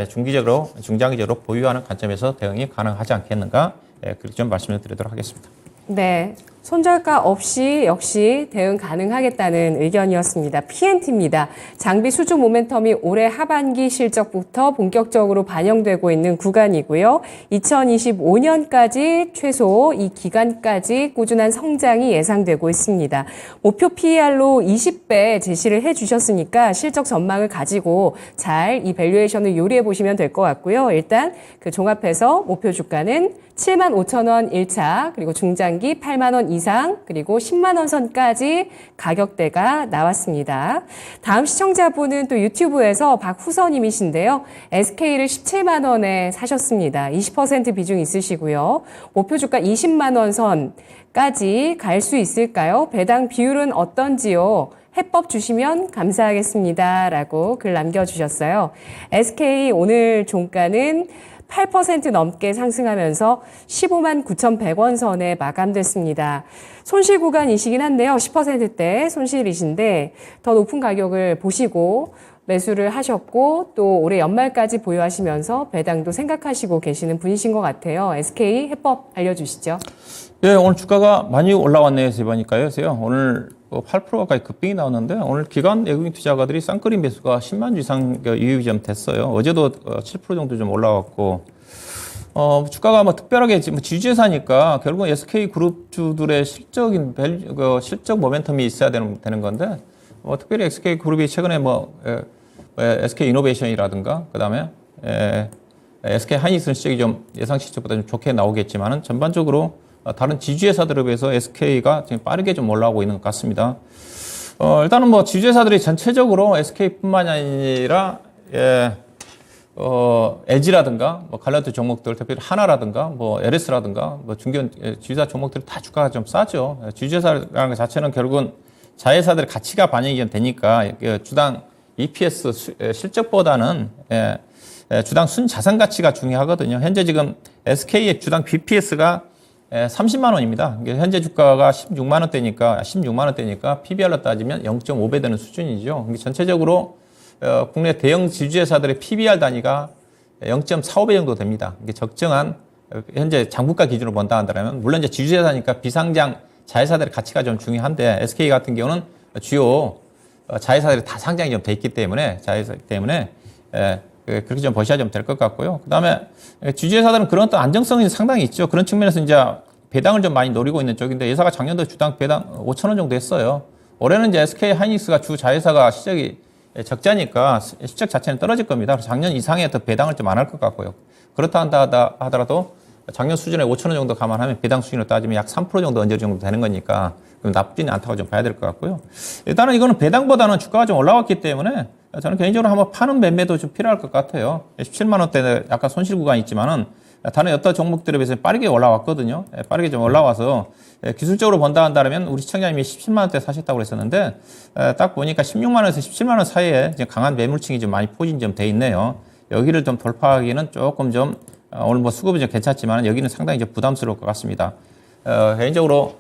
중장기적으로 보유하는 관점에서 대응이 가능하지 않겠는가 그렇게 좀 말씀을 드리도록 하겠습니다. 네. 손절가 없이 역시 대응 가능하겠다는 의견이었습니다. PNT입니다. 장비 수주 모멘텀이 올해 하반기 실적부터 본격적으로 반영되고 있는 구간이고요. 2025년까지 최소 이 기간까지 꾸준한 성장이 예상되고 있습니다. 목표 PER로 20배 제시를 해주셨으니까 실적 전망을 가지고 잘 이 밸류에이션을 요리해 보시면 될 것 같고요. 일단 그 종합해서 목표 주가는 7만 5천 원 1차, 그리고 중장기 8만 원 이상, 그리고 10만 원 선까지 가격대가 나왔습니다. 다음 시청자분은 또 유튜브에서 박후서님이신데요. SK를 17만 원에 사셨습니다. 20% 비중 있으시고요. 목표 주가 20만 원 선까지 갈 수 있을까요? 배당 비율은 어떤지요? 해법 주시면 감사하겠습니다. 라고 글 남겨주셨어요. SK 오늘 종가는 8% 넘게 상승하면서 15만 9,100원 선에 마감됐습니다. 손실 구간이시긴 한데요. 10%대 손실이신데 더 높은 가격을 보시고 매수를 하셨고 또 올해 연말까지 보유하시면서 배당도 생각하시고 계시는 분이신 것 같아요. SK 해법 알려주시죠. 네, 오늘 주가가 많이 올라왔네요. 보니까요. 오늘 8% 가까이 급등이 나왔는데 오늘 기관 외국인 투자가들이 쌍끌이 매수가 10만 주 이상 유입이 좀 됐어요. 어제도 7% 정도 좀 올라왔고 주가가 특별하게 지주회사니까 결국 SK 그룹주들의 실적 모멘텀이 있어야 되는 건데 특별히 SK 그룹이 최근에 SK 이노베이션이라든가 그다음에 SK 하이닉스는 실적이 좀 예상 실적보다 좀 좋게 나오겠지만은 전반적으로 다른 지주회사들에 비해서 SK가 지금 빠르게 좀 올라오고 있는 것 같습니다. 일단은 지주회사들이 전체적으로 SK뿐만이 아니라 LG라든가 관련된 종목들, 특별히 하나라든가 LS라든가 중견 지주회사 종목들이 다 주가가 좀 싸죠. 지주회사라는 것 자체는 결국은 자회사들의 가치가 반영이 좀 되니까 주당 EPS 실적보다는 주당 순자산 가치가 중요하거든요. 현재 지금 SK의 주당 BPS가 30만 원입니다. 현재 주가가 16만 원대니까 PBR로 따지면 0.5배 되는 수준이죠. 전체적으로 국내 대형 지주회사들의 PBR 단위가 0.45배 정도 됩니다. 이게 적정한 현재 장부가 기준으로 본다 한다면 물론 이제 지주회사니까 비상장 자회사들의 가치가 좀 중요한데 SK 같은 경우는 주요 자회사들이 다 상장이 좀 돼 있기 때문에 자회사 때문에 그렇게 좀 보셔야 좀 될 것 같고요. 그다음에 주주회사들은 그런 또 안정성이 상당히 있죠. 그런 측면에서 이제 배당을 좀 많이 노리고 있는 쪽인데 회사가 작년도 주당 배당 5,000원 정도 했어요. 올해는 이제 SK 하이닉스가 주 자회사가 실적이 적자니까 실적 자체는 떨어질 겁니다. 그래서 작년 이상의 더 배당을 좀 안 할 것 같고요. 그렇다 하더라도 작년 수준에 5,000원 정도 감안하면 배당 수준으로 따지면 약 3% 정도 언저리 정도 되는 거니까 나쁘지는 않다고 좀 봐야 될 것 같고요. 일단은 이거는 배당보다는 주가가 좀 올라왔기 때문에 저는 개인적으로 한번 파는 매매도 좀 필요할 것 같아요. 17만 원대 약간 손실 구간이 있지만은 다른 어떤 종목들에 비해서 빠르게 올라왔거든요. 빠르게 좀 올라와서 기술적으로 본다 한다면 우리 시청자님이 17만 원대 사셨다고 그랬었는데 딱 보니까 16만 원에서 17만 원 사이에 강한 매물층이 좀 많이 포진이 좀 돼 있네요. 여기를 좀 돌파하기는 조금 좀 오늘 뭐 수급이 좀 괜찮지만 여기는 상당히 좀 부담스러울 것 같습니다. 개인적으로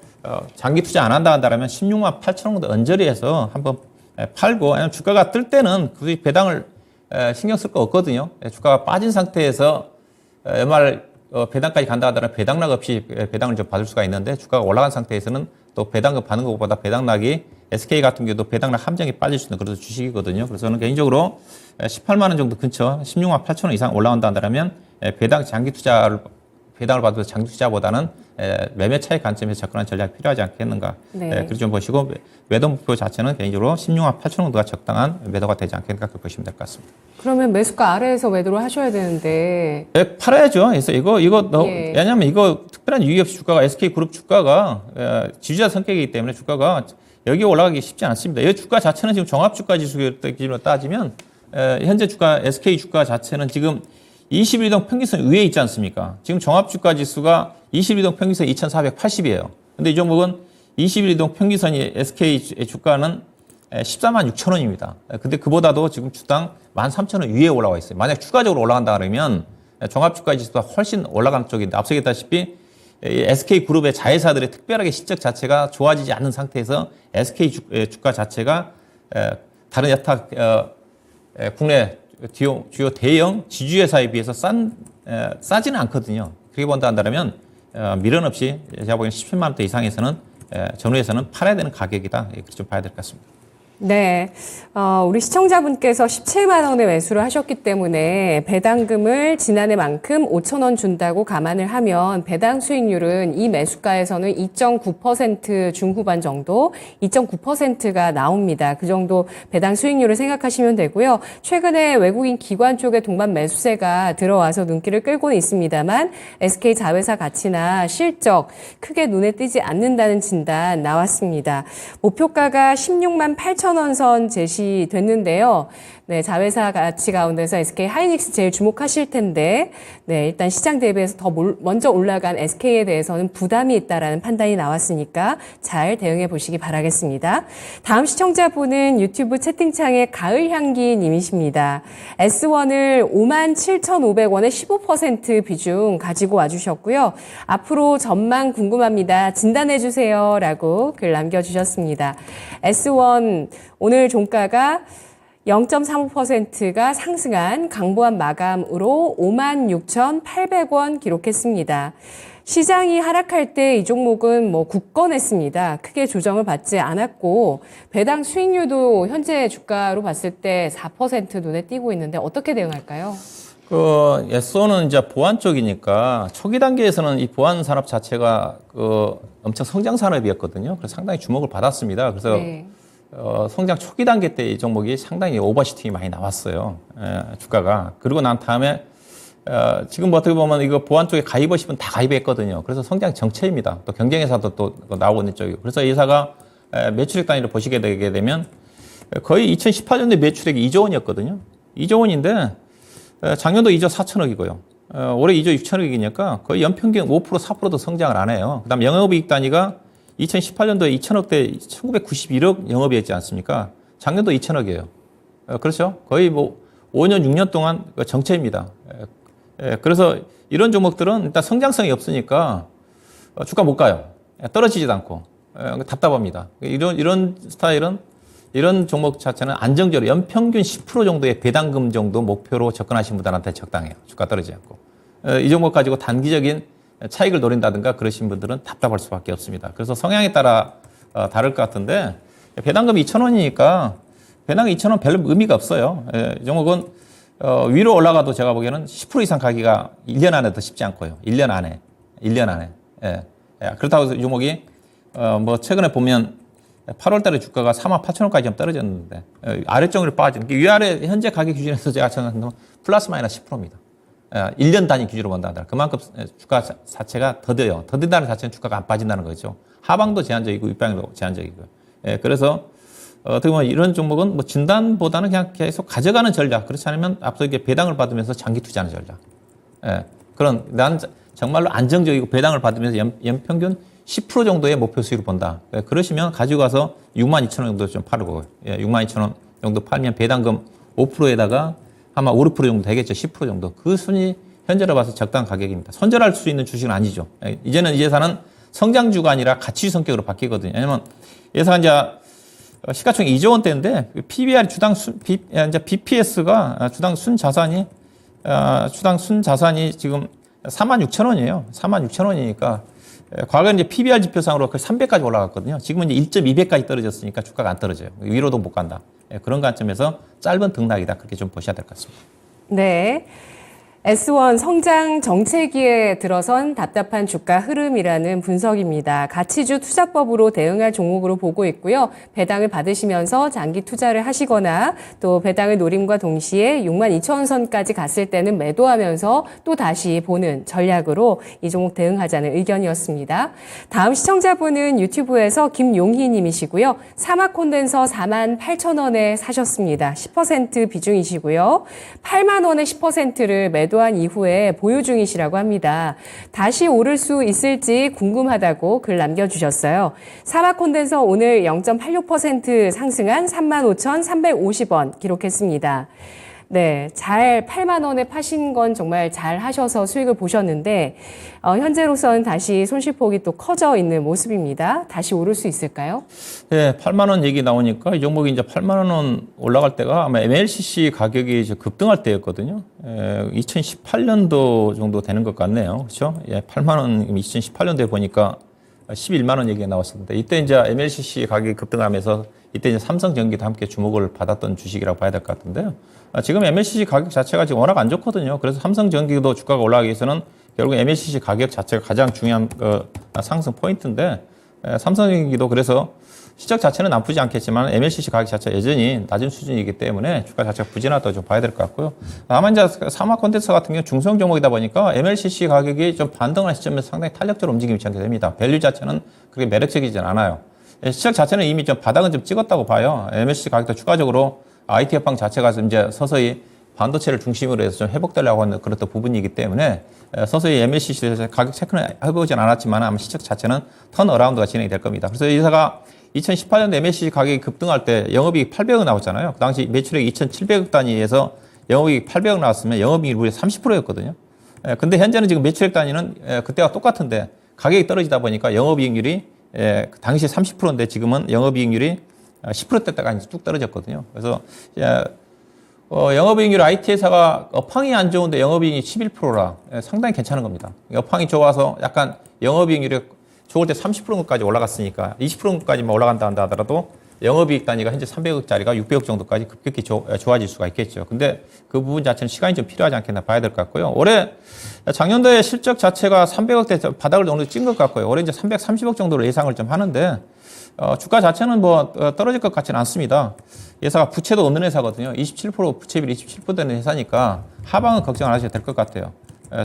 장기 투자 안 한다 한다면 16만 8천 원 정도 언저리에서 한번 팔고, 아니면 주가가 뜰 때는 굳이 배당을 신경 쓸 거 없거든요. 주가가 빠진 상태에서 연말 배당까지 간다 하더라도 배당락 없이 배당을 좀 받을 수가 있는데 주가가 올라간 상태에서는 또 배당금 받는 것보다 배당락이 SK 같은 경우도 배당락 함정이 빠질 수 있는 그런 주식이거든요. 그래서 저는 개인적으로 18만 원 정도 근처 16만 8천 원 이상 올라온다 한다면 배당을 받아서 장기 투자보다는 매매 차익 관점에서 접근한 전략이 필요하지 않겠는가. 네. 그렇게 좀 보시고 매도 목표 자체는 개인적으로 16만 8천 원 정도가 적당한 매도가 되지 않겠는가 그렇게 보시면 될 것 같습니다. 그러면 매수가 아래에서 매도를 하셔야 되는데. 팔아야죠. 그래서 예. 왜냐하면 이거 특별한 이유 없이 주가가 SK그룹 주가가 지주자 성격이기 때문에 주가가 여기 올라가기 쉽지 않습니다. 이 주가 자체는 지금 종합주가지수 기준으로 따지면 현재 주가 SK 주가 자체는 지금 21동 평균선 위에 있지 않습니까? 지금 종합주가지수가 21동 평균선 2,480이에요. 근데 이 종목은 21동 평균선이 SK 주가는 14만 6천 원입니다. 근데 그보다도 지금 주당 13,000원 위에 올라와 있어요. 만약 추가적으로 올라간다 그러면 종합주가지수가 훨씬 올라가는 쪽인데 앞서 얘기했다시피 SK그룹의 자회사들의 특별하게 실적 자체가 좋아지지 않는 상태에서 SK 주가 자체가 다른 여타 국내 주요 대형 지주회사에 비해서 싸지는 않거든요. 그렇게 본다 한다면 미련 없이 제가 보기엔 17만 원대 이상에서는 전후에서는 팔아야 되는 가격이다. 그렇게 좀 봐야 될 것 같습니다. 네, 우리 시청자분께서 17만 원에 매수를 하셨기 때문에 배당금을 지난해만큼 5천 원 준다고 감안을 하면 배당 수익률은 이 매수가에서는 2.9% 중후반 정도, 2.9%가 나옵니다. 그 정도 배당 수익률을 생각하시면 되고요. 최근에 외국인 기관 쪽에 동반 매수세가 들어와서 눈길을 끌고는 있습니다만 SK 자회사 가치나 실적 크게 눈에 띄지 않는다는 진단 나왔습니다. 목표가가 16만 8천 원 선 제시됐는데요. 네, 자회사 가치 가운데서 SK 하이닉스 제일 주목하실 텐데, 네, 일단 시장 대비해서 더 먼저 올라간 SK에 대해서는 부담이 있다라는 판단이 나왔으니까 잘 대응해 보시기 바라겠습니다. 다음 시청자분은 유튜브 채팅창에 가을향기 님이십니다. S1을 57,500원에 15% 비중 가지고 와주셨고요. 앞으로 전망 궁금합니다. 진단해 주세요. 라고 글 남겨주셨습니다. S1 오늘 종가가 0.35%가 상승한 강보한 마감으로 56,800원 기록했습니다. 시장이 하락할 때 이 종목은 굳건했습니다. 크게 조정을 받지 않았고 배당 수익률도 현재 주가로 봤을 때 4% 눈에 띄고 있는데 어떻게 대응할까요? S1은 이제 보안 쪽이니까 초기 단계에서는 이 보안 산업 자체가 엄청 성장 산업이었거든요. 그래서 상당히 주목을 받았습니다. 그래서 네. 성장 초기 단계 때 이 종목이 상당히 오버시팅이 많이 나왔어요. 주가가. 그리고 난 다음에 지금 어떻게 보면 이거 보안 쪽에 가입하시면 다 가입했거든요. 그래서 성장 정체입니다. 또 경쟁회사도 또 나오고 있는 쪽이고. 그래서 이 회사가 매출액 단위로 보시게 되게 되면 거의 2018년도에 매출액이 2조 원이었거든요. 2조 원인데 작년도 2조 4천억이고요. 올해 2조 6천억이니까 거의 연평균 5% 4%도 성장을 안 해요. 그다음 영업이익 단위가 2018년도에 2천억대 1991억 영업이었지 않습니까? 작년도 2천억이에요. 그렇죠? 거의 5년, 6년 동안 정체입니다. 그래서 이런 종목들은 일단 성장성이 없으니까 주가 못 가요. 떨어지지도 않고. 답답합니다. 이런 스타일은 이런 종목 자체는 안정적으로 연평균 10% 정도의 배당금 정도 목표로 접근하신 분들한테 적당해요. 주가 떨어지지 않고. 이 종목 가지고 단기적인 차익을 노린다든가 그러신 분들은 답답할 수밖에 없습니다. 그래서 성향에 따라 다를 것 같은데 배당금이 2,000원이니까 배당금 2,000원 별로 의미가 없어요. 이 종목은 위로 올라가도 제가 보기에는 10% 이상 가기가 1년 안에 더 쉽지 않고요. 1년 안에. 예. 그렇다고 해서 이 종목이 뭐 최근에 보면 8월 달에 주가가 48,000원까지 좀 떨어졌는데 아래쪽으로 빠지는 게 위아래 현재 가격 기준에서 제가 생각하는 플러스 마이너스 10%입니다. 1년 단위 기준으로 본다. 그만큼 주가 자체가 더뎌요. 더딘다는 자체는 주가가 안 빠진다는 거죠. 하방도 제한적이고 윗방도 제한적이고요. 그래서 어떻게 보면 이런 종목은 뭐 진단보다는 그냥 계속 가져가는 전략. 그렇지 않으면 앞서 이렇게 배당을 받으면서 장기 투자하는 전략. 그런 난 정말로 안정적이고 배당을 받으면서 연평균 10% 정도의 목표 수익을 본다. 그러시면 가지고 가서 62,000원 정도 좀 팔고 62,000원 정도 팔면 배당금 5%에다가 아마 5, 6% 정도 되겠죠. 10% 정도. 그 순위 현재로 봐서 적당한 가격입니다. 손절할 수 있는 주식은 아니죠. 이제는 이 예산은 성장주가 아니라 가치 성격으로 바뀌거든요. 왜냐면 예산 이제 시가총액 2조 원대인데 PBR 주당 이제 BPS가 주당 순 자산이 지금 46,000원이에요. 46,000원이니까 과거에 이제 PBR 지표상으로 거의 300까지 올라갔거든요. 지금은 이제 1.2배까지 떨어졌으니까 주가가 안 떨어져요. 위로도 못 간다. 그런 관점에서 짧은 등락이다. 그렇게 좀 보셔야 될 것 같습니다. 네. S1 성장 정체기에 들어선 답답한 주가 흐름이라는 분석입니다. 가치주 투자법으로 대응할 종목으로 보고 있고요. 배당을 받으시면서 장기 투자를 하시거나 또 배당을 노림과 동시에 62,000원 선까지 갔을 때는 매도하면서 또 다시 보는 전략으로 이 종목 대응하자는 의견이었습니다. 다음 시청자분은 유튜브에서 김용희 님이시고요. 사막 콘덴서 48,000원에 사셨습니다. 10% 비중이시고요. 8만 원에 10%를 매도한 이후에 보유 중이시라고 합니다. 다시 오를 수 있을지 궁금하다고 글 남겨주셨어요. 사막 콘덴서 오늘 0.86% 상승한 35,350원 기록했습니다. 네, 8만 원에 파신 건 정말 잘 하셔서 수익을 보셨는데 현재로서는 다시 손실폭이 또 커져 있는 모습입니다. 다시 오를 수 있을까요? 네, 8만 원 얘기 나오니까 이 종목이 이제 8만 원 올라갈 때가 아마 MLCC 가격이 이제 급등할 때였거든요. 2018년도 정도 되는 것 같네요. 그렇죠? 8만 원 2018년도에 보니까 11만 원 얘기가 나왔었는데 이때 이제 MLCC 가격이 급등하면서 이때 이제 삼성전기도 함께 주목을 받았던 주식이라고 봐야 될 것 같은데요. 지금 MLCC 가격 자체가 지금 워낙 안 좋거든요. 그래서 삼성전기도 주가가 올라가기 위해서는 결국 MLCC 가격 자체가 가장 중요한 상승 포인트인데 삼성전기도 그래서 시적 자체는 나쁘지 않겠지만 MLCC 가격 자체가 여전히 낮은 수준이기 때문에 주가 자체가 부진하다고 좀 봐야 될 것 같고요. 다만 이제 사막 콘텐츠 같은 경우 중소형 종목이다 보니까 MLCC 가격이 좀 반등하는 시점에서 상당히 탄력적으로 움직임이 시작이 됩니다. 밸류 자체는 그렇게 매력적이진 않아요. 시적 자체는 이미 좀 바닥은 좀 찍었다고 봐요. MLCC 가격도 추가적으로 IT 업황 자체가 이제 서서히 반도체를 중심으로 해서 좀 회복되려고 하는 그런 부분이기 때문에 서서히 MLCC에서 가격 체크는 해보진 않았지만 아마 시적 자체는 턴어라운드가 진행이 될 겁니다. 그래서 이 회사가 2018년도 MLCC 가격이 급등할 때 영업이익 800억 나왔잖아요. 그 당시 매출액 2,700억 단위에서 영업이익 800억 나왔으면 영업이익이 무려 30%였거든요. 근데 현재는 지금 매출액 단위는 그때와 똑같은데 가격이 떨어지다 보니까 영업이익률이 당시 30%인데 지금은 영업이익률이 10%대까지 뚝 떨어졌거든요. 그래서 영업이익률 IT 회사가 업황이 안 좋은데 영업이익이 11%라 상당히 괜찮은 겁니다. 업황이 좋아서 약간 영업이익률이 좋을 때 30%까지 올라갔으니까 20%까지만 올라간다 한다 하더라도 영업이익 단위가 현재 300억짜리가 600억 정도까지 급격히 좋아질 수가 있겠죠. 근데 그 부분 자체는 시간이 좀 필요하지 않겠나 봐야 될 것 같고요. 올해 작년도에 실적 자체가 300억대 바닥을 어느 정도 찐 것 같고요. 올해 이제 330억 정도로 예상을 좀 하는데 주가 자체는 뭐 떨어질 것 같지는 않습니다. 회사가 부채도 없는 회사거든요. 27% 부채비율 27% 되는 회사니까 하방은 걱정 안 하셔도 될 것 같아요.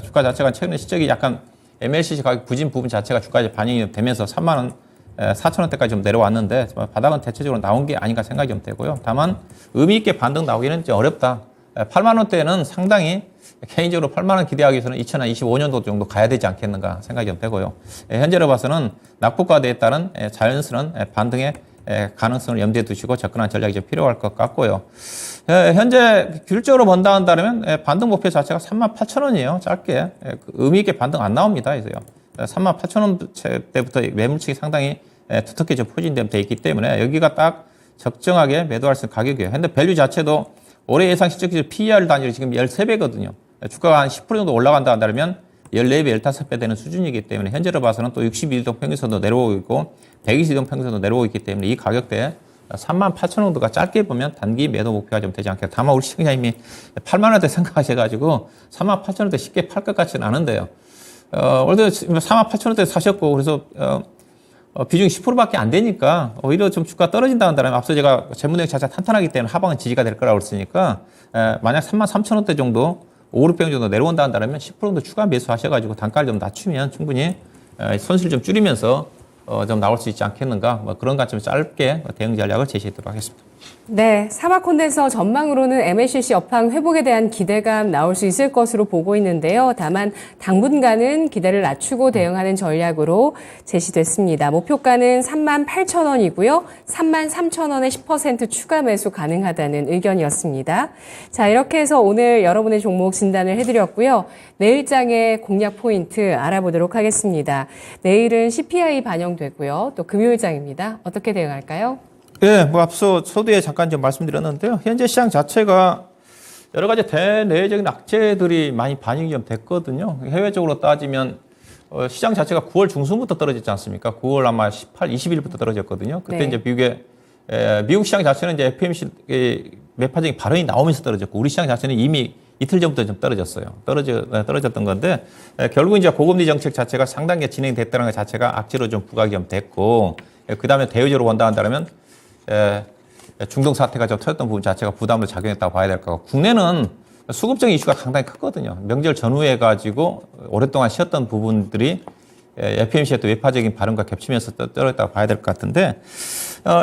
주가 자체가 최근에 실적이 약간 MLCC 가격 부진 부분 자체가 주가에 반영이 되면서 3만 원 4,000원대까지 좀 내려왔는데 바닥은 대체적으로 나온 게 아닌가 생각이 좀 되고요. 다만 의미 있게 반등 나오기는 좀 어렵다. 8만 원대는 상당히 개인적으로 8만 원 기대하기 위해서는 2025년도 정도 가야 되지 않겠는가 생각이 좀 되고요. 현재로 봐서는 낙폭과대에 따른 자연스러운 반등의 가능성을 염두에 두시고 접근한 전략이 좀 필요할 것 같고요. 현재 규율적으로 본다 한다면 반등 목표 자체가 38,000원이에요. 짧게. 의미 있게 반등 안 나옵니다. 그래서요. 38,000원 때부터 매물층이 상당히 두텁게 좀 포진되어 있기 때문에 여기가 딱 적정하게 매도할 수 있는 가격이에요. 현재 밸류 자체도 올해 예상 실적 기준 PER 단위로 지금 13배거든요. 주가가 한 10% 정도 올라간다 한다면 14배, 15배 되는 수준이기 때문에 현재로 봐서는 또 62일동 평균선도 내려오고 있고 120일동 평균선도 내려오고 있기 때문에 이 가격대에 38,000원 정도가 짧게 보면 단기 매도 목표가 좀 되지 않겠다. 다만 우리 시청자님이 8만 원대 생각하셔가지고 38,000원대 쉽게 팔 것 같지는 않은데요. 오늘도 48,000원대 사셨고, 그래서, 비중이 10%밖에 안 되니까, 오히려 좀 주가 떨어진다 한다면, 앞서 제가 재무내역 자체가 탄탄하기 때문에 하방은 지지가 될 거라고 그랬으니까, 만약 33,000원대 정도, 5, 600원 정도 내려온다 한다면 10% 정도 추가 매수하셔가지고 단가를 좀 낮추면 충분히 손실 좀 줄이면서 좀 나올 수 있지 않겠는가, 뭐 그런 관점에서 짧게 대응 전략을 제시하도록 하겠습니다. 네, 사막 콘덴서 전망으로는 MLCC 업황 회복에 대한 기대감 나올 수 있을 것으로 보고 있는데요. 다만 당분간은 기대를 낮추고 대응하는 전략으로 제시됐습니다. 목표가는 38,000원이고요. 33,000원에 10% 추가 매수 가능하다는 의견이었습니다. 자, 이렇게 해서 오늘 여러분의 종목 진단을 해드렸고요. 내일장의 공략 포인트 알아보도록 하겠습니다. 내일은 CPI 반영되고요. 또 금요일장입니다. 어떻게 대응할까요? 예, 뭐 앞서 서두에 잠깐 좀 말씀드렸는데요. 현재 시장 자체가 여러 가지 대내적인 악재들이 많이 반영이 좀 됐거든요. 해외적으로 따지면 시장 자체가 9월 중순부터 떨어졌지 않습니까? 9월 아마 18, 20일부터 떨어졌거든요. 그때 네. 이제 미국 시장 자체는 이제 FOMC 매파적인 발언이 나오면서 떨어졌고, 우리 시장 자체는 이미 이틀 전부터 좀 떨어졌어요. 떨어졌던 건데, 결국 이제 고금리 정책 자체가 상당히 진행됐다는 것 자체가 악재로 좀 부각이 좀 됐고, 그 다음에 대외적으로 본다 한다면 중동 사태가 좀 터졌던 부분 자체가 부담으로 작용했다고 봐야 될 거고, 국내는 수급적인 이슈가 상당히 컸거든요. 명절 전후에 가지고 오랫동안 쉬었던 부분들이 FOMC의 또 외파적인 발언과 겹치면서 떨어졌다고 봐야 될 것 같은데,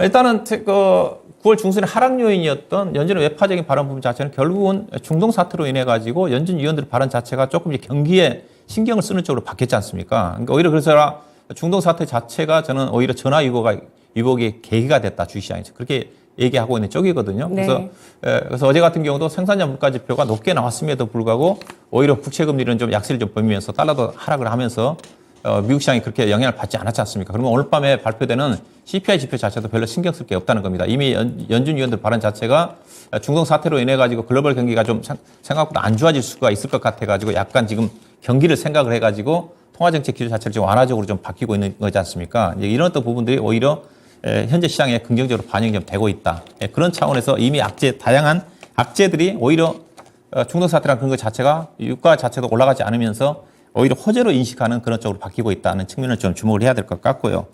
일단은 9월 중순에 하락 요인이었던 연준의 외파적인 발언 부분 자체는 결국은 중동 사태로 인해 가지고 연준 위원들 발언 자체가 조금 이제 경기에 신경을 쓰는 쪽으로 바뀌었지 않습니까? 그러니까 오히려 그래서 중동 사태 자체가 저는 오히려 전화 유복의 계기가 됐다, 주식시장에서. 그렇게 얘기하고 있는 쪽이거든요. 네. 그래서 어제 같은 경우도 생산자 물가 지표가 높게 나왔음에도 불구하고 오히려 국채금리는 좀 약세를 좀 보이면서 달러도 하락을 하면서 미국 시장이 그렇게 영향을 받지 않았지 않습니까? 그러면 오늘 밤에 발표되는 CPI 지표 자체도 별로 신경 쓸 게 없다는 겁니다. 이미 연준 위원들 발언 자체가 중동 사태로 인해 가지고 글로벌 경기가 좀 생각보다 안 좋아질 수가 있을 것 같아 가지고 약간 지금 경기를 생각을 해 가지고 통화정책 기조 자체를 좀 완화적으로 좀 바뀌고 있는 거지 않습니까? 이제 이런 어떤 부분들이 오히려 현재 시장에 긍정적으로 반영이 좀 되고 있다. 그런 차원에서 이미 다양한 악재들이 오히려 중동 사태랑 그런 것 자체가 유가 자체도 올라가지 않으면서 오히려 호재로 인식하는 그런 쪽으로 바뀌고 있다는 측면을 좀 주목을 해야 될 것 같고요.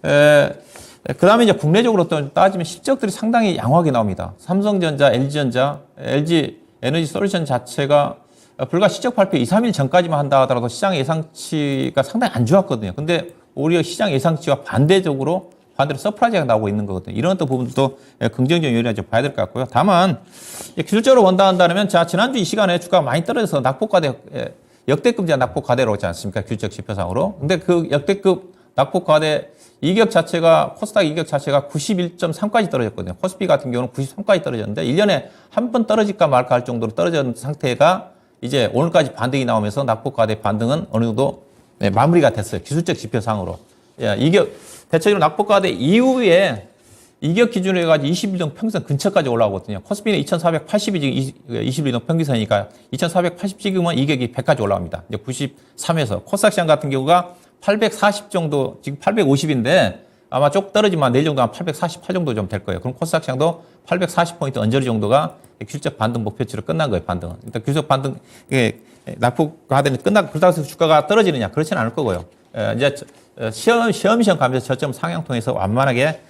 그 다음에 이제 국내적으로 또 따지면 실적들이 상당히 양호하게 나옵니다. 삼성전자, LG전자, LG 에너지 솔루션 자체가 불과 실적 발표 2, 3일 전까지만 한다 하더라도 시장 예상치가 상당히 안 좋았거든요. 근데 오히려 시장 예상치와 반대로 서프라이즈가 나오고 있는 거거든요. 이런 어떤 부분도 긍정적인 요인을 좀 봐야 될 것 같고요. 다만, 기술적으로 본다 한다면, 지난주 이 시간에 주가가 많이 떨어져서 역대급 낙폭 과대로 오지 않습니까? 규칙적 지표상으로. 근데 그 역대급 낙폭 과대 이격 자체가, 코스닥 이격 자체가 91.3까지 떨어졌거든요. 코스피 같은 경우는 93까지 떨어졌는데, 1년에 한 번 떨어질까 말까 할 정도로 떨어진 상태가 이제 오늘까지 반등이 나오면서 낙폭 과대 반등은 어느 정도 마무리가 됐어요. 기술적 지표상으로. 대체적으로 낙폭 과대 이후에 이격 기준으로 해가지고 21동 평균선 근처까지 올라오거든요. 코스피는 2480이 지금 21동 평균선이니까 2480 찍으면 이격이 100까지 올라옵니다. 이제 93에서. 코스닥 시장 같은 경우가 840 정도, 지금 850인데 아마 쭉 떨어지면 내일 정도 한 848 정도 좀 될 거예요. 그럼 코스닥 시장도 840포인트 언저리 정도가 기술적 반등 목표치로 끝난 거예요, 반등은. 일단 기술적 반등, 낙폭 과대는 끝나고 그렇다고 해서 주가가 떨어지느냐? 그렇지는 않을 거고요. 이제 시험시험 가면서 저점 상향 통해서 완만하게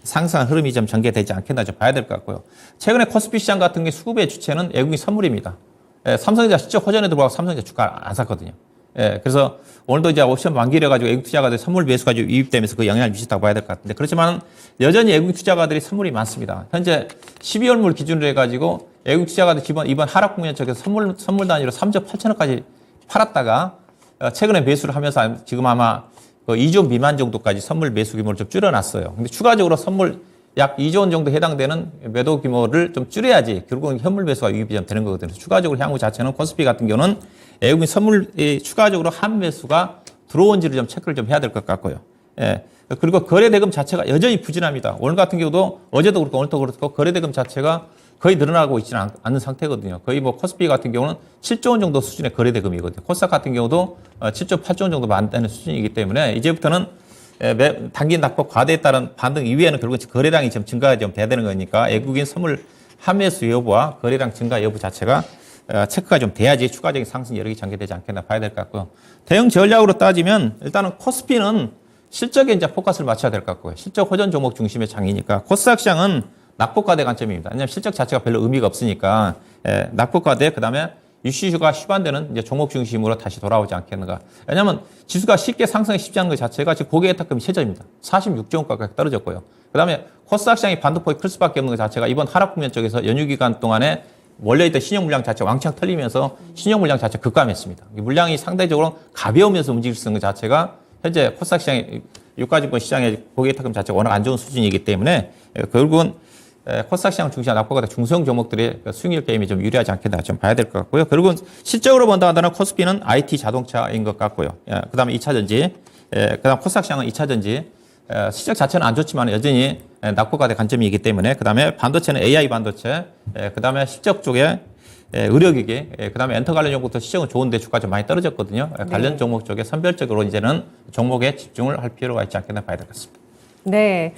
상승 흐름이 좀 전개되지 않겠나 좀 봐야 될 것 같고요. 최근에 코스피 시장 같은 게 수급의 주체는 외국인 선물입니다. 삼성전자 실적 호전에도 불구하고 삼성전자 주가 안 샀거든요. 그래서 오늘도 이제 옵션 만기려 가지고 외국 투자가들이 선물 매수가 유입되면서 그 영향을 미쳤다고 봐야 될 것 같은데, 그렇지만 여전히 외국 투자가들이 선물이 많습니다. 현재 12월물 기준으로 해가지고 외국 투자가들 이번 하락 국면 쪽에서 선물 단위로 3조 8천억까지 팔았다가 최근에 매수를 하면서 지금 아마 2조 미만 정도까지 선물 매수 규모를 좀 줄여놨어요. 근데 추가적으로 선물 약 2조 원 정도 해당되는 매도 규모를 좀 줄여야지 결국은 현물 매수가 유입이 좀 되는 거거든요. 추가적으로 향후 자체는 코스피 같은 경우는 외국인 선물이 추가적으로 한 매수가 들어온지를 좀 체크를 좀 해야 될 것 같고요. 그리고 거래대금 자체가 여전히 부진합니다. 오늘 같은 경우도 어제도 그렇고 오늘도 그렇고 거래대금 자체가 거의 늘어나고 있지는 않는 상태거든요. 거의 코스피 같은 경우는 7조 원 정도 수준의 거래대금이거든요. 코스닥 같은 경우도 7조, 8조 원 정도 안 되는 수준이기 때문에 이제부터는 단기 낙폭 과대에 따른 반등 이후에는 결국 거래량이 좀 증가가 좀 돼야 되는 거니까 외국인 선물 함매수 여부와 거래량 증가 여부 자체가 체크가 좀 돼야지 추가적인 상승 여력이 전개되지 않겠나 봐야 될 것 같고요. 대응 전략으로 따지면 일단은 코스피는 실적에 이제 포커스를 맞춰야 될 것 같고요. 실적 호전 종목 중심의 장이니까 코스닥 시장은 낙폭과대 관점입니다. 왜냐하면 실적 자체가 별로 의미가 없으니까 낙폭과대 그다음에 이슈가 휴반되는 이제 종목 중심으로 다시 돌아오지 않겠는가. 왜냐하면 지수가 쉽게 상승이 쉽지 않은 것 자체가 지금 고객 예탁금이 최저입니다. 46조 원 가까이 떨어졌고요. 그다음에 코스닥 시장이 반도폭이 클 수밖에 없는 것 자체가 이번 하락 국면 쪽에서 연휴 기간 동안에 몰려있던 신용 물량 자체 왕창 털리면서 신용 물량 자체 급감했습니다. 이 물량이 상대적으로 가벼우면서 움직일 수 있는 것 자체가 현재 코스닥 시장의 유가증권 시장의 고객 예탁금 자체가 워낙 안 좋은 수준이기 때문에 결국은 코스닥 시장 중심의 낙폭보다 중소형 종목들의 수익률 게임이 좀 유리하지 않겠나 좀 봐야 될 것 같고요. 결국은 실적으로 본다 하더라도 코스피는 IT 자동차인 것 같고요. 그다음에 2차전지, 그다음 코스닥 시장은 2차전지. 실적 자체는 안 좋지만 여전히 낙폭과대 관점이기 때문에 그다음에 반도체는 AI 반도체, 그다음에 실적 쪽에 의료기기, 그다음에 엔터 관련 종목도 시장은 좋은데 주가 좀 많이 떨어졌거든요. 관련 종목 쪽에 선별적으로 이제는 종목에 집중을 할 필요가 있지 않겠나 봐야 될 것 같습니다. 네.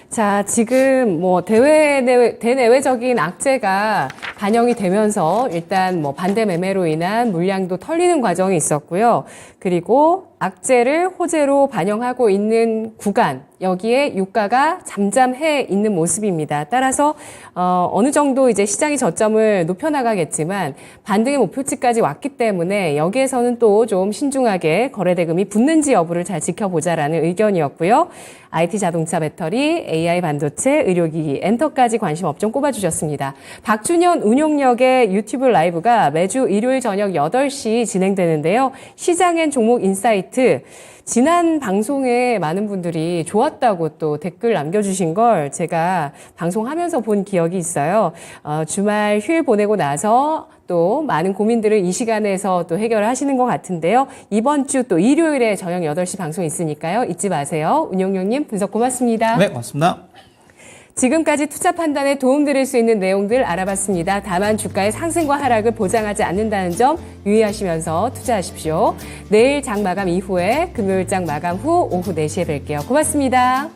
자, 지금 뭐 대내외적인 악재가 반영이 되면서 일단 뭐 반대 매매로 인한 물량도 털리는 과정이 있었고요. 그리고 악재를 호재로 반영하고 있는 구간, 여기에 유가가 잠잠해 있는 모습입니다. 따라서 어느 정도 이제 시장이 저점을 높여나가겠지만 반등의 목표치까지 왔기 때문에 여기에서는 또 좀 신중하게 거래대금이 붙는지 여부를 잘 지켜보자라는 의견이었고요. IT 자동차 배터리, AI 반도체, 의료기기, 엔터까지 관심 업종 꼽아주셨습니다. 박준현 운용력의 유튜브 라이브가 매주 일요일 저녁 8시 진행되는데요. 시장엔 종목 인사이트, 지난 방송에 많은 분들이 좋았다고 또 댓글 남겨주신 걸 제가 방송하면서 본 기억이 있어요. 주말 휴일 보내고 나서 또 많은 고민들을 이 시간에서 또 해결하시는 것 같은데요. 이번 주 또 일요일에 저녁 8시 방송 있으니까요. 잊지 마세요. 운용력님 분석 고맙습니다. 네, 고맙습니다. 지금까지 투자 판단에 도움드릴 수 있는 내용들 알아봤습니다. 다만 주가의 상승과 하락을 보장하지 않는다는 점 유의하시면서 투자하십시오. 내일 장 마감 이후에 금요일 장 마감 후 오후 4시에 뵐게요. 고맙습니다.